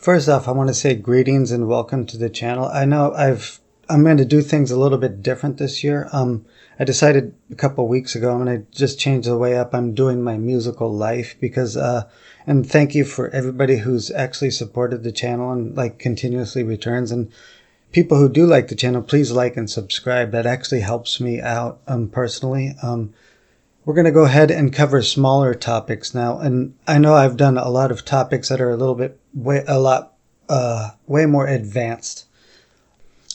First off, I want to say greetings and welcome to the channel. I know I'm going to do things a little bit different this year. I decided a couple weeks ago I'm going to just change the way up I'm doing my musical life because and thank you for everybody who's actually supported the channel and like continuously returns, and people who do like the channel, please like and subscribe. That actually helps me out personally. We're going to go ahead and cover smaller topics now. And I know I've done a lot of topics that are a little bit way more advanced.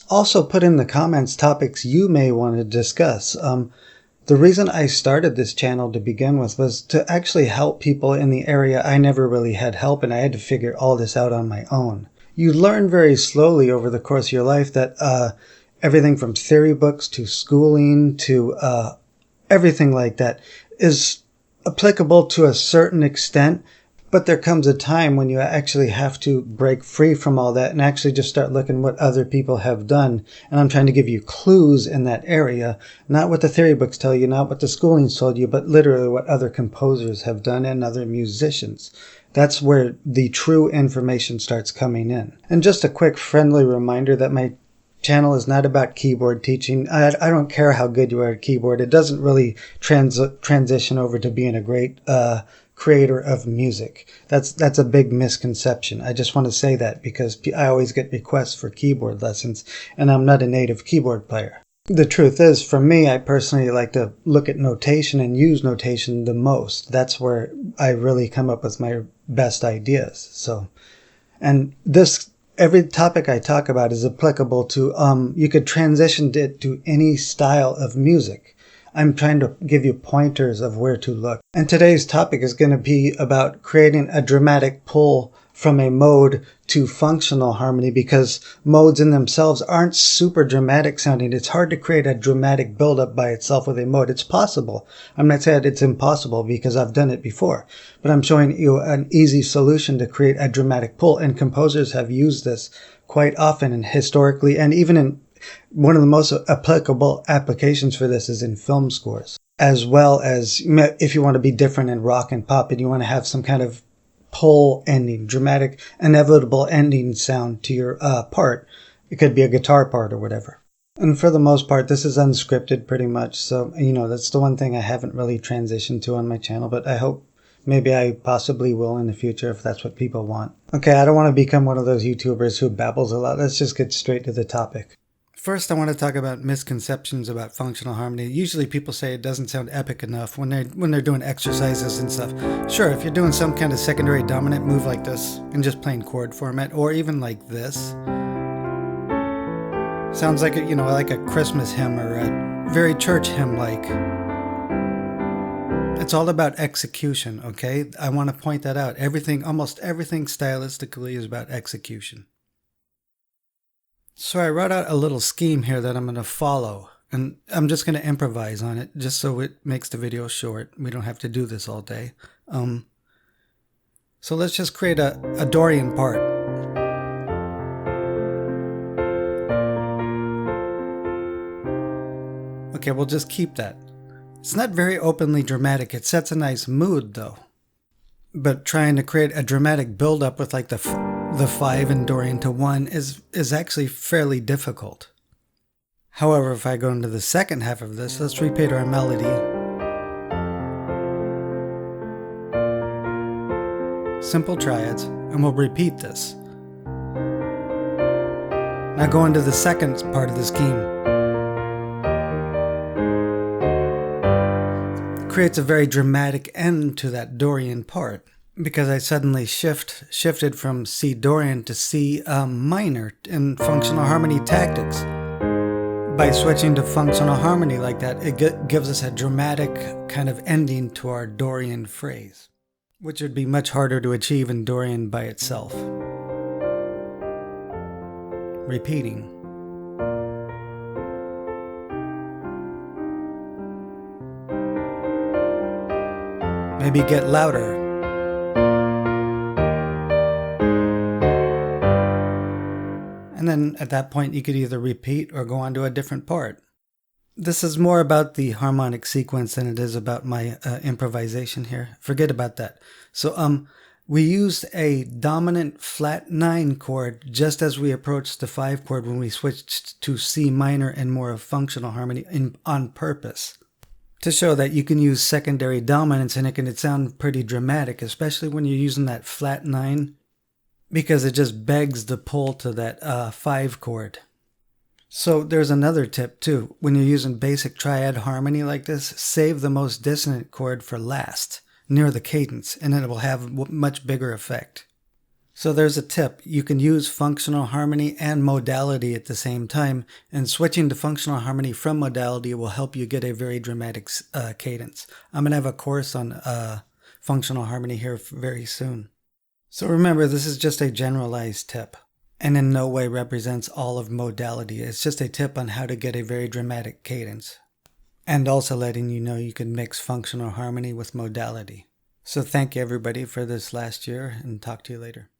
Also put in the comments topics you may want to discuss. The reason I started this channel to begin with was to actually help people in the area I never really had help, and I had to figure all this out on my own. You learn very slowly over the course of your life that everything from theory books to schooling to everything like that is applicable to a certain extent, but there comes a time when you actually have to break free from all that and actually just start looking what other people have done. And I'm trying to give you clues in that area, not what the theory books tell you, not what the schooling's told you, but literally what other composers have done and other musicians. That's where the true information starts coming in. And just a quick friendly reminder that my channel is not about keyboard teaching. I don't care how good you are at keyboard. It doesn't really transition over to being a great creator of music. That's a big misconception. I just want to say that because I always get requests for keyboard lessons, and I'm not a native keyboard player. The truth is, for me, I personally like to look at notation and use notation the most. That's where I really come up with my best ideas. So, and every topic I talk about is applicable to, you could transition it to any style of music. I'm trying to give you pointers of where to look. And today's topic is going to be about creating a dramatic pull from a mode to functional harmony, because modes in themselves aren't super dramatic sounding. It's hard to create a dramatic buildup by itself with a mode. It's possible. I'm not saying it's impossible because I've done it before, but I'm showing you an easy solution to create a dramatic pull. And composers have used this quite often and historically, and even in one of the most applicable applications for this is in film scores, as well as if you want to be different in rock and pop and you want to have some kind of pull ending, dramatic, inevitable ending sound to your part. It could be a guitar part or whatever. And for the most part, this is unscripted pretty much. So, that's the one thing I haven't really transitioned to on my channel, but I hope maybe I possibly will in the future if that's what people want. Okay, I don't want to become one of those YouTubers who babbles a lot. Let's just get straight to the topic. First, I want to talk about misconceptions about functional harmony. Usually people say it doesn't sound epic enough when they're doing exercises and stuff. Sure, if you're doing some kind of secondary dominant move like this and just playing chord format, or even like this, sounds like like a Christmas hymn or a very church hymn like. It's all about execution, okay? I want to point that out. Almost everything stylistically is about execution. So I wrote out a little scheme here that I'm going to follow, and I'm just going to improvise on it just so it makes the video short. We don't have to do this all day. So let's just create a Dorian part. Okay, we'll just keep that. It's not very openly dramatic. It sets a nice mood though. But trying to create a dramatic build-up with like the 5 in Dorian to 1 is actually fairly difficult. However, if I go into the second half of this, let's repeat our melody. Simple triads, and we'll repeat this. Now go into the second part of the scheme. It creates a very dramatic end to that Dorian part, because I suddenly shifted from C Dorian to C minor in functional harmony tactics. By switching to functional harmony like that, it gives us a dramatic kind of ending to our Dorian phrase, which would be much harder to achieve in Dorian by itself. Repeating. maybe get louder. And then at that point you could either repeat or go on to a different part. This is more about the harmonic sequence than it is about my improvisation here. Forget about that. So we used a dominant flat 9 chord just as we approached the 5 chord when we switched to C minor and more of functional harmony on purpose, to show that you can use secondary dominance and it can sound pretty dramatic, especially when you're using that flat 9, because it just begs the pull to that 5 chord. So there's another tip too. When you're using basic triad harmony like this, save the most dissonant chord for last, near the cadence, and it will have a much bigger effect. So there's a tip. You can use functional harmony and modality at the same time, and switching to functional harmony from modality will help you get a very dramatic cadence. I'm going to have a course on functional harmony here very soon. So remember, this is just a generalized tip, and in no way represents all of modality. It's just a tip on how to get a very dramatic cadence. And also letting you know you can mix functional harmony with modality. So thank you everybody for this last year, and talk to you later.